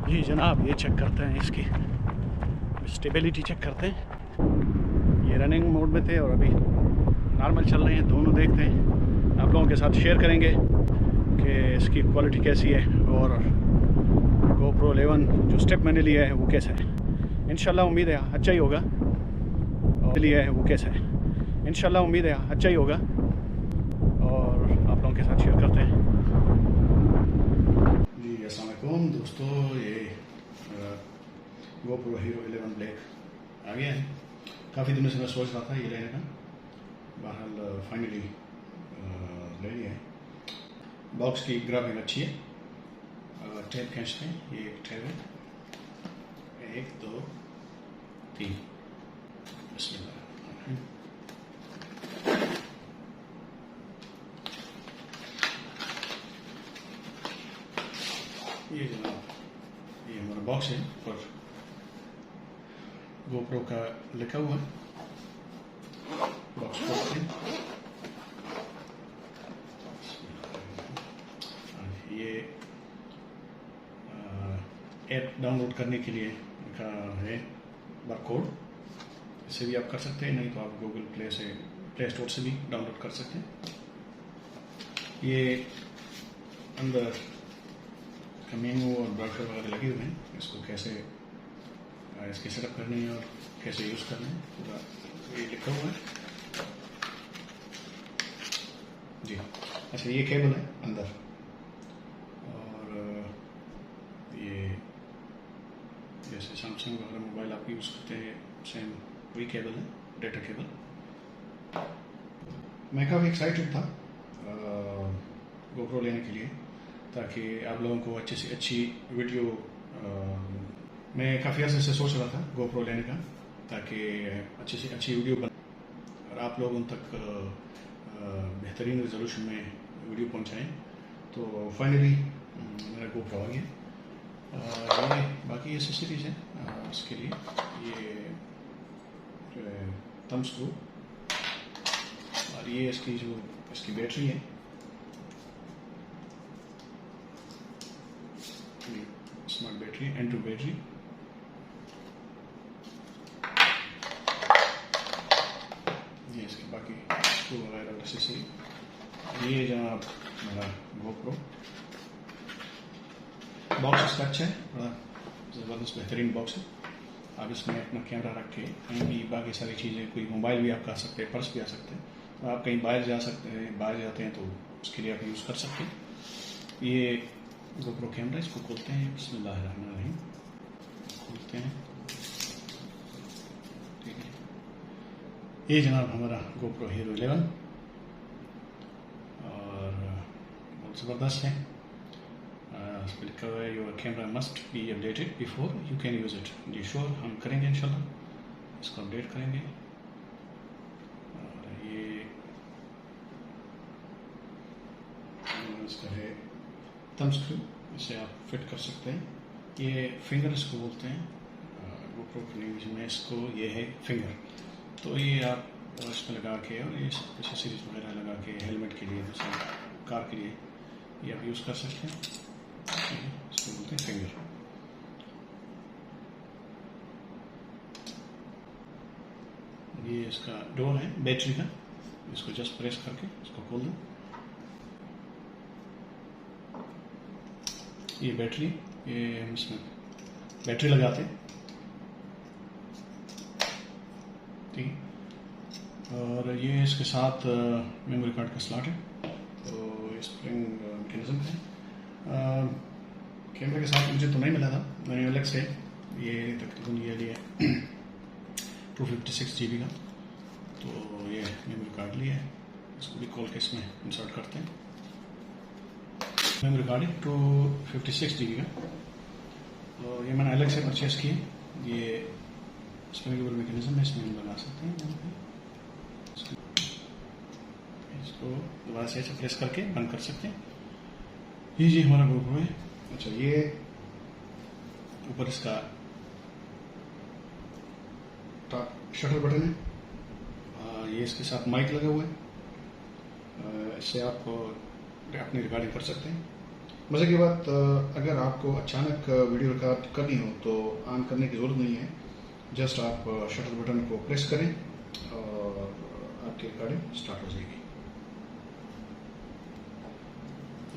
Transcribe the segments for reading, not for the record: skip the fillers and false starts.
जी जनाब, ये चेक करते हैं, इसकी स्टेबिलिटी चेक करते हैं। ये रनिंग मोड में थे और अभी नॉर्मल चल रहे हैं। दोनों देखते हैं, आप लोगों के साथ शेयर करेंगे कि इसकी क्वालिटी कैसी है और GoPro 11 जो स्टेप मैंने लिया है वो कैसा है। इंशाल्लाह उम्मीद है अच्छा ही होगा। और लिया है वो कैसा है, इंशाल्लाह उम्मीद है अच्छा ही होगा और आप लोगों के साथ शेयर करते हैं। जी अस्सलाम वालेकुम दोस्तों, ये GoPro Hero 11 ब्लैक आ गया है। काफ़ी दिनों से मैं सोच रहा था ये लेने का, बहरहाल फाइनली ले लिया है। बॉक्स की ग्राफिंग अच्छी है। टैब खींचते हैं, ये एक टैब है, 1 2 3। बिस्मिल्लाह। ये जनाब, ये हमारा बॉक्स है, पर GoPro का लिखा हुआ है। बॉक्स खोलते हैं, ये ऐप डाउनलोड करने के लिए का है बारकोड। इससे भी आप कर सकते हैं, नहीं तो आप गूगल प्ले स्टोर से भी डाउनलोड कर सकते हैं। ये अंदर का मेनू और ब्राउज़र वगैरह लगे हुए हैं। इसको कैसे इसकी सेटअप करनी है और कैसे यूज़ करना है पूरा ये लिखा हुआ है जी। अच्छा, ये केबल है अंदर, और ये जैसे सैमसंग वगैरह मोबाइल आप यूज़ करते हैं सेम वही केबल है, डेटा केबल। मैं काफ़ी एक्साइटेड था GoPro लेने के लिए, ताकि आप लोगों को अच्छे से अच्छी वीडियो मैं काफ़ी अर्से से सोच रहा था GoPro लेने का, ताकि अच्छे से अच्छी वीडियो बन और आप लोग उन तक बेहतरीन रेजोल्यूशन में वीडियो पहुंचाएं। तो फाइनली मेरा GoPro आ गया। ये बाकी एसेसरीज है इसके लिए, ये थंब स्क्रू और ये इसकी बैटरी है, स्मार्ट बैटरी, एंड्रॉइड बैटरी। ये इसके बाकी स्क्रू वगैरह और एसेसरी। ये जनाब मेरा GoPro बॉक्स इसका अच्छा है, बड़ा ज़बरदस्त बेहतरीन बॉक्स है। आप इसमें अपना कैमरा रख के कहीं भी बाकी सारी चीज़ें, कोई मोबाइल भी आप कर सकते हैं, पर्स भी आ सकते हैं। तो आप कहीं बाहर जा सकते हैं, बाहर जाते हैं तो उसके लिए आप यूज़ कर सकते हैं। ये GoPro कैमरा, इसको खोलते हैं, बिस्मिल्लाहिर्रहमानिर्रहीम खोलते हैं। ठीक है, ये जनाब हमारा GoPro Hero 11 और बहुत ज़बरदस्त है। इस पर लिखा हुआ है your camera must be updated before you can use it. जी श्योर, हम करेंगे इंशाल्लाह, इसको अपडेट करेंगे। और ये इसका है थंब स्क्रू, इसे आप फिट कर सकते हैं। ये फिंगर इसको बोलते हैं GoPro की लैंग्वेज में, इसको ये है फिंगर। तो ये आप इसमें लगा के और ये एसेसरीज वगैरह लगा के हेलमेट के लिए, जैसे कार के लिए, ये आप यूज़ कर सकते हैं। इसको बोलते हैं फिंगर। ये इसका डोर है बैटरी का, इसको जस्ट प्रेस करके इसको खोल दो। ये बैटरी, ये हम इसमें बैटरी लगाते हैं, ठीक। और ये इसके साथ मेमोरी कार्ड का स्लॉट है, तो स्प्रिंग मैकेनिज्म है। कैमरे के साथ मुझे तो नहीं मिला था, मैंने अलग से ये तकरीबन ये लिया 256 GB का, तो ये मेमोरी कार्ड लिया है, इसको भी खोल के इसमें इंसर्ट करते हैं। मेमोरी कार्ड है 256 GB का, तो ये मैंने अलग से परचेस किया। ये स्प्रिंगेबल मैकेनिज्म है, इसमें हम लगा सकते हैं। इसको दोबारा से ऐसे प्रेस करके बंद कर सकते हैं। ये हमारा GoPro है। अच्छा, ये ऊपर इसका शटर बटन है, ये इसके साथ माइक लगा हुआ है, इससे आप अपनी रिकॉर्डिंग कर सकते हैं। मज़े की बात, अगर आपको अचानक वीडियो रिकॉर्ड करनी हो तो ऑन करने की ज़रूरत नहीं है। जस्ट आप शटर बटन को प्रेस करें और आपकी रिकॉर्डिंग स्टार्ट हो जाएगी।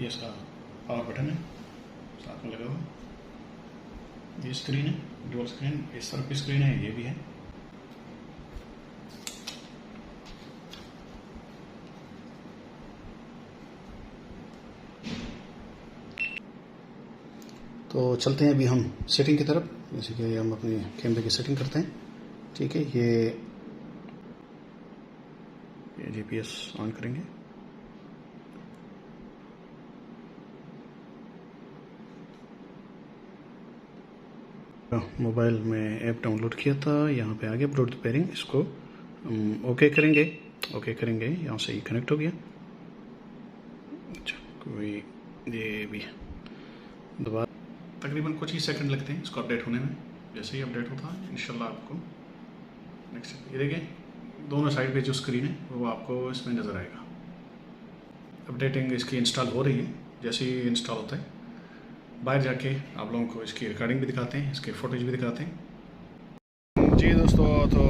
ये इसका पावर बटन है, साथ में लगा हुआ। ये स्क्रीन है, डुअल स्क्रीन। इस तरफ की स्क्रीन है, ये भी है। तो चलते हैं अभी हम सेटिंग की तरफ। जैसे कि हम अपने कैमरे की सेटिंग करते हैं। ठीक है, ये GPS ऑन करेंगे। मोबाइल में ऐप डाउनलोड किया था, यहाँ पे आ गया ब्लूटूथ पेयरिंग। इसको ओके करेंगे। ओके करेंगे, यहाँ से ही कनेक्ट हो गया। अच्छा, कोई ये भी दोबारा तकरीबन कुछ ही सेकंड लगते हैं इसको अपडेट होने में। जैसे ही अपडेट होता है इंशाल्लाह आपको नेक्स्ट ये देखिए, दोनों साइड पे जो स्क्रीन है वो आपको इसमें नज़र आएगा। अपडेटिंग इसकी इंस्टॉल हो रही है। जैसे ही इंस्टॉल होता है बाहर जाके आप लोगों को इसकी रिकॉर्डिंग भी दिखाते हैं, इसके फुटेज भी दिखाते हैं। जी दोस्तों, तो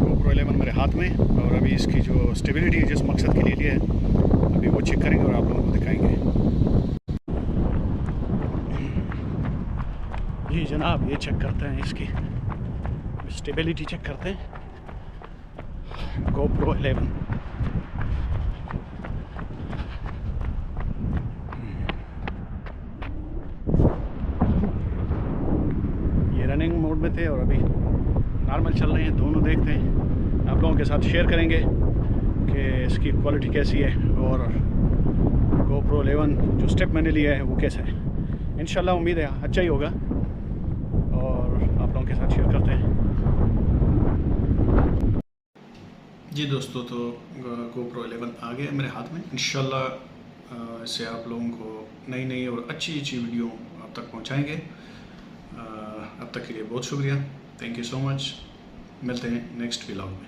GoPro 11 मेरे हाथ में, और अभी इसकी जो स्टेबिलिटी है जिस मकसद के लिए लिया है अभी वो चेक करेंगे और आप लोगों को दिखाएंगे। जी जनाब, ये चेक करते हैं, इसकी स्टेबिलिटी चेक करते हैं। GoPro 11 ये रनिंग मोड में थे और अभी नॉर्मल चल रहे हैं। दोनों देखते हैं, आप लोगों के साथ शेयर करेंगे कि इसकी क्वालिटी कैसी है और GoPro 11 जो स्टेप मैंने लिया है वो कैसा है। इंशाल्लाह उम्मीद है अच्छा ही होगा और आप लोगों के साथ शेयर करते हैं। जी दोस्तों, तो GoPro 11 आ गया मेरे हाथ में। इंशाल्लाह इससे आप लोगों को नई नई और अच्छी अच्छी वीडियो आप तक पहुंचाएंगे। अब तक के लिए बहुत शुक्रिया, थैंक यू सो मच। मिलते हैं नेक्स्ट व्लॉग में।